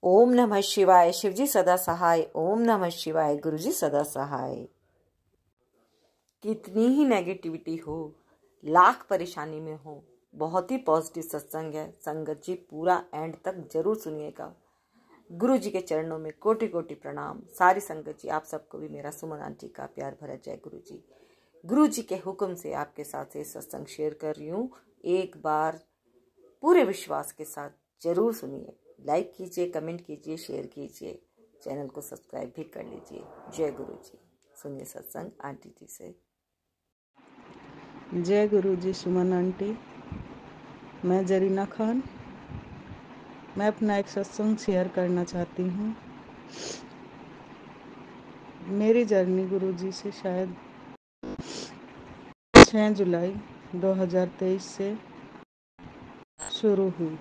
ओम नमः शिवाय। शिवजी सदा सहाय। ओम नमः शिवाय। गुरुजी सदा सहाय। कितनी ही नेगेटिविटी हो, लाख परेशानी में हो, बहुत ही पॉजिटिव सत्संग है। संगत जी पूरा एंड तक जरूर सुनिएगा। गुरु जी के चरणों में कोटि कोटि प्रणाम। सारी संगत जी, आप सबको भी मेरा सुमन आंटी का प्यार भरा जय गुरु जी। गुरु जी के हुक्म से आपके साथ ये सत्संग शेयर कर रही हूँ। एक बार पूरे विश्वास के साथ जरूर सुनिए। लाइक कीजिए, कमेंट कीजिए, शेयर कीजिए, चैनल को सब्सक्राइब भी कर लीजिए। जय गुरु जी। सुनिए सत्संग आंटी जी से। जय गुरु जी। सुमन आंटी, मैं जरीना खान। मैं अपना एक सत्संग शेयर करना चाहती हूँ। मेरी जर्नी गुरु जी से शायद 6 जुलाई 2023 से शुरू हुई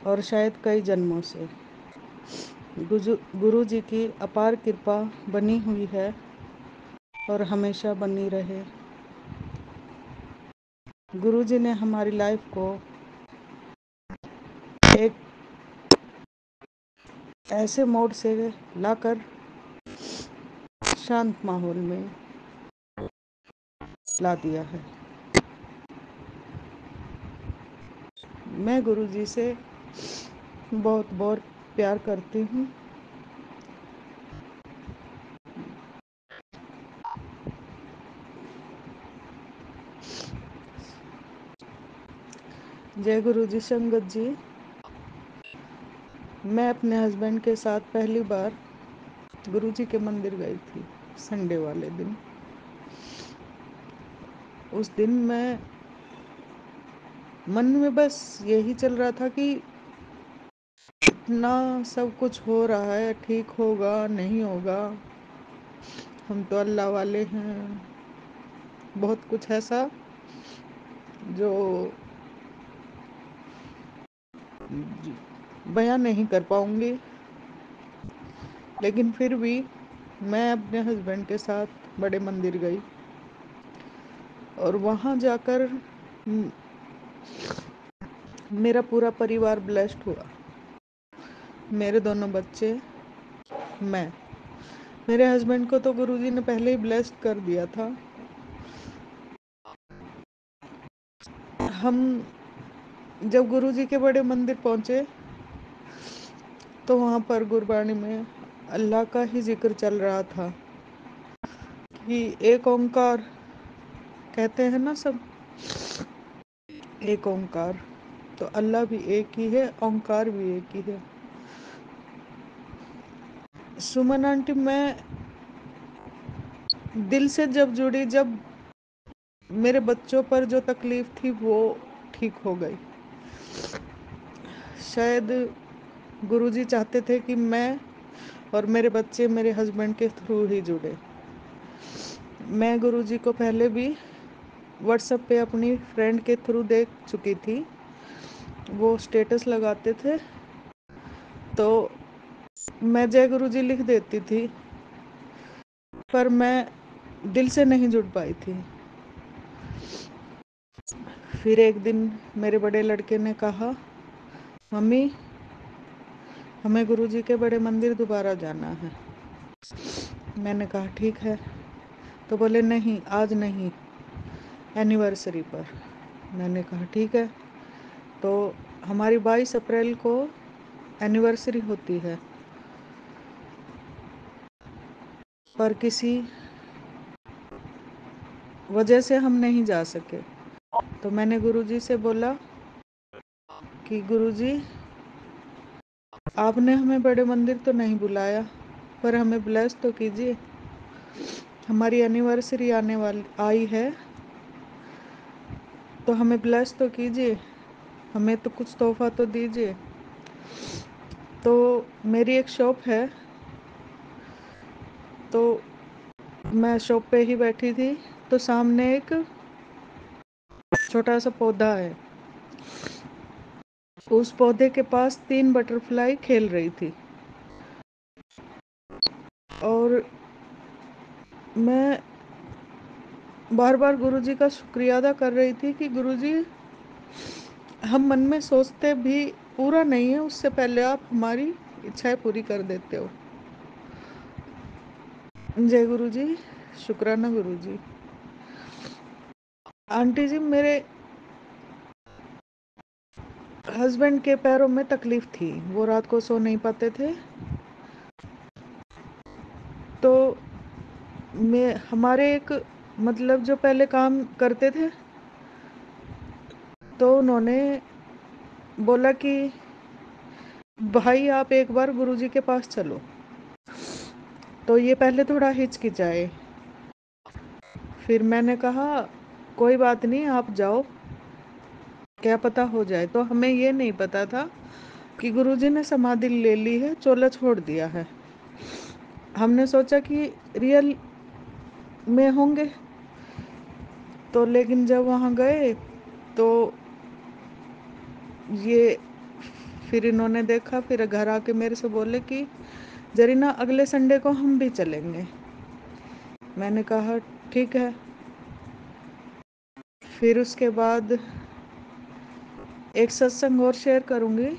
और शायद कई जन्मों से गुरु जी की अपार कृपा बनी हुई है और हमेशा बनी रहे। गुरु जी ने हमारी लाइफ को एक ऐसे मोड से लाकर शांत माहौल में ला दिया है। मैं गुरु जी से बहुत बहुत प्यार करती हूँ। जय गुरु जी। संगत जी, मैं अपने हस्बैंड के साथ पहली बार गुरु जी के मंदिर गई थी संडे वाले दिन। उस दिन मैं मन में बस यही चल रहा था कि इतना सब कुछ हो रहा है, ठीक होगा नहीं होगा, हम तो अल्लाह वाले हैं। बहुत कुछ ऐसा जो बयां नहीं कर पाऊंगी, लेकिन फिर भी मैं अपने हस्बैंड के साथ बड़े मंदिर गई और वहाँ जाकर मेरा पूरा परिवार ब्लेस्ड हुआ। मेरे दोनों बच्चे, मैं। मेरे हस्बैंड को तो गुरुजी ने पहले ही ब्लेस्ड कर दिया था। हम जब गुरुजी के बड़े मंदिर पहुँचे तो वहाँ पर गुरबाणी में अल्लाह का ही जिक्र चल रहा था कि एक ओंकार कहते हैं ना सब, एक ओंकार। तो अल्लाह भी एक ही है, ओंकार भी एक ही है। सुमन आंटी, मैं दिल से जब जुड़ी, जब मेरे बच्चों पर जो तकलीफ थी वो ठीक हो गई। शायद गुरुजी चाहते थे कि मैं और मेरे बच्चे मेरे हस्बैंड के थ्रू ही जुड़े। मैं गुरुजी को पहले भी व्हाट्सएप पे अपनी फ्रेंड के थ्रू देख चुकी थी। वो स्टेटस लगाते थे तो मैं जय गुरुजी लिख देती थी, पर मैं दिल से नहीं जुड़ पाई थी। फिर एक दिन मेरे बड़े लड़के ने कहा, मम्मी हमें गुरुजी के बड़े मंदिर दोबारा जाना है। मैंने कहा ठीक है। तो बोले नहीं, आज नहीं, एनिवर्सरी पर। मैंने कहा ठीक है। तो हमारी 22 अप्रैल को एनिवर्सरी होती है, पर किसी वजह से हम नहीं जा सके। तो मैंने गुरुजी से बोला कि गुरुजी, आपने हमें बड़े मंदिर तो नहीं बुलाया, पर हमें ब्लेस तो कीजिए। हमारी एनिवर्सरी आने वाली आई है, तो हमें ब्लेस तो कीजिए, हमें तो कुछ तोहफा तो दीजिए। तो मेरी एक शॉप है, तो मैं शॉप पे ही बैठी थी, तो सामने एक छोटा सा पौधा है। उस पौधे के पास 3 बटरफ्लाई खेल रही थी और मैं बार बार गुरुजी का शुक्रिया अदा कर रही थी कि गुरुजी, हम मन में सोचते भी पूरा नहीं है उससे पहले आप हमारी इच्छाएं पूरी कर देते हो। जय गुरु जी, शुक्राना गुरु जी। आंटी जी, मेरे हस्बैंड के पैरों में तकलीफ थी, वो रात को सो नहीं पाते थे। तो मैं हमारे एक मतलब जो पहले काम करते थे, तो उन्होंने बोला कि भाई आप एक बार गुरुजी के पास चलो। तो ये पहले थोड़ा हिचकिचाए, फिर मैंने कहा कोई बात नहीं, आप जाओ, क्या पता हो जाए। तो हमें ये नहीं पता था कि गुरुजी ने समाधि ले ली है, चोला छोड़ दिया है। हमने सोचा कि रियल में होंगे। तो लेकिन जब वहाँ गए तो ये फिर इन्होंने देखा, फिर घर आके मेरे से बोले कि जरीना अगले संडे को हम भी चलेंगे। मैंने कहा ठीक है। फिर उसके बाद एक सत्संग और शेयर करूँगी।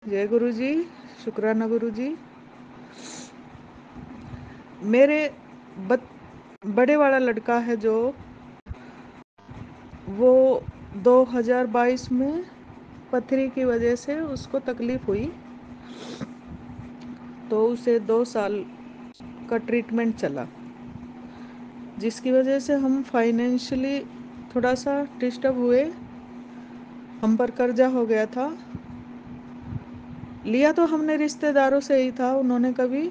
जय गुरु जी, शुक्राना गुरु जी। मेरे बड़े वाला लड़का है जो, वो 2022 में पथरी की वजह से उसको तकलीफ हुई, तो उसे 2 साल का ट्रीटमेंट चला, जिसकी वजह से हम फाइनेंशियली थोड़ा सा डिस्टर्ब हुए। हम पर कर्जा हो गया था। लिया तो हमने रिश्तेदारों से ही था, उन्होंने कभी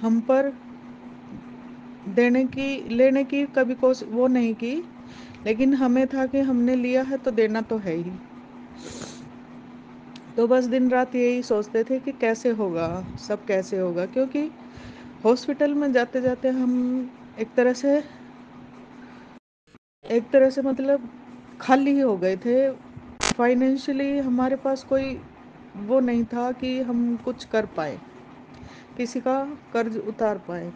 हम पर देने की लेने की कभी कोशिश वो नहीं की, लेकिन हमें था कि हमने लिया है तो देना तो है ही। तो बस दिन रात यही सोचते थे कि कैसे होगा, सब कैसे होगा, क्योंकि हॉस्पिटल में जाते जाते हम एक तरह से मतलब खाली ही हो गए थे। फाइनेंशियली हमारे पास कोई वो नहीं था कि हम कुछ कर पाए, किसी का कर्ज उतार पाए।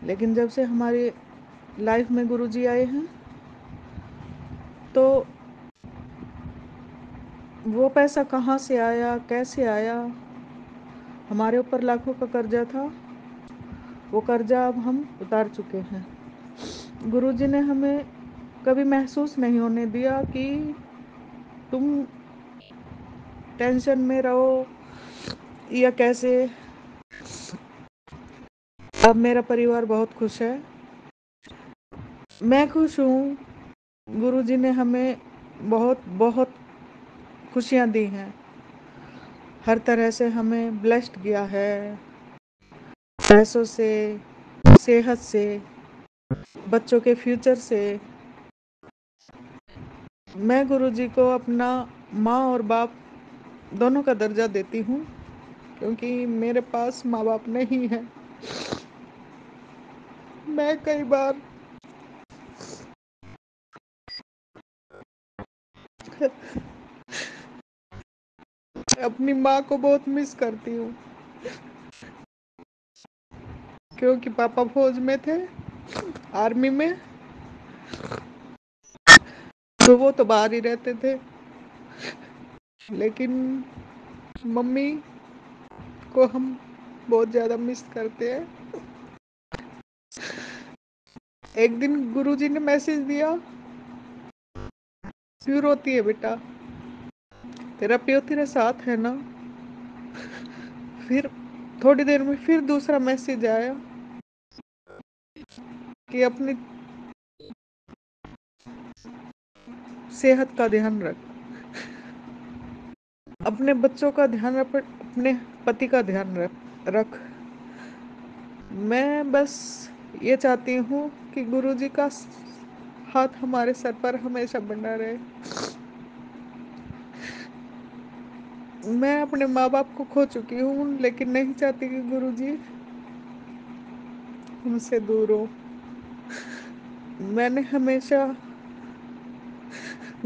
लेकिन जब से हमारे लाइफ में गुरुजी आए हैं, तो वो पैसा कहाँ से आया, कैसे आया, हमारे ऊपर लाखों का कर्जा था, वो कर्जा अब हम उतार चुके हैं। गुरुजी ने हमें कभी महसूस नहीं होने दिया कि तुम टेंशन में रहो या कैसे। अब मेरा परिवार बहुत खुश है, मैं खुश हूँ। गुरुजी ने हमें बहुत बहुत खुशियाँ दी हैं, हर तरह से हमें ब्लेस्ड किया है, पैसों से, सेहत से, बच्चों के फ्यूचर से। मैं गुरुजी को अपना माँ और बाप दोनों का दर्जा देती हूँ, क्योंकि मेरे पास माँ बाप नहीं है। मैं कई बार अपनी माँ को बहुत मिस करती हूँ, क्योंकि पापा फौज में थे, आर्मी में, तो वो तो बाहर ही रहते थे। लेकिन मम्मी को हम बहुत ज़्यादा मिस करते हैं। एक दिन गुरुजी ने मैसेज दिया, क्यों रोती है बेटा, तेरा प्यो तेरे साथ है ना। फिर थोड़ी देर में फिर दूसरा मैसेज आया कि अपनी सेहत का ध्यान रख, अपने बच्चों का ध्यान रख, अपने पति का ध्यान रख। मैं बस ये चाहती हूँ कि गुरुजी का हाथ हमारे सर पर हमेशा बना रहे। मैं अपने माँ बाप को खो चुकी हूँ, लेकिन नहीं चाहती कि गुरुजी हमसे दूर हो। मैंने हमेशा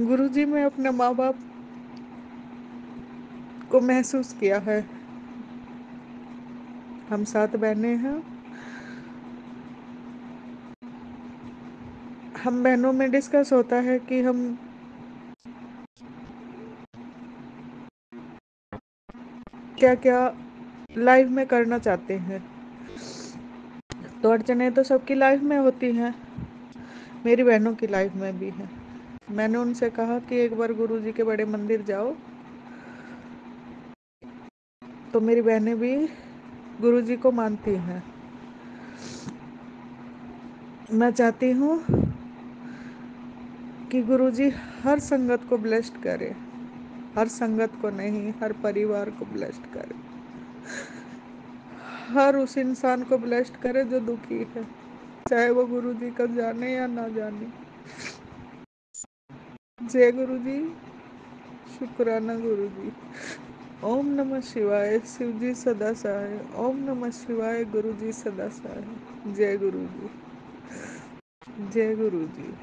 गुरुजी में अपने माँ बाप को महसूस किया है। हम 7 बहनें हैं। हम बहनों में डिस्कस होता है कि हम क्या क्या लाइफ में करना चाहते हैं। तो अड़चने तो सबकी लाइफ में होती हैं, मेरी बहनों की लाइफ में भी है। मैंने उनसे कहा कि एक बार गुरुजी के बड़े मंदिर जाओ, तो मेरी बहनें भी गुरुजी को मानती हैं। मैं चाहती हूँ कि गुरुजी हर संगत को ब्लेस्ड करे, हर संगत को नहीं, हर परिवार को ब्लेस्ड करे, हर उस इंसान को ब्लेस्ड करे जो दुखी है, चाहे वो गुरुजी का जाने या ना जाने। जय गुरुजी, शुक्राना गुरुजी। ओम नमः शिवाय, शिवजी सदा सहाय। ओम नमः शिवाय, गुरुजी सदा सहाय। जय गुरुजी, जय गुरुजी।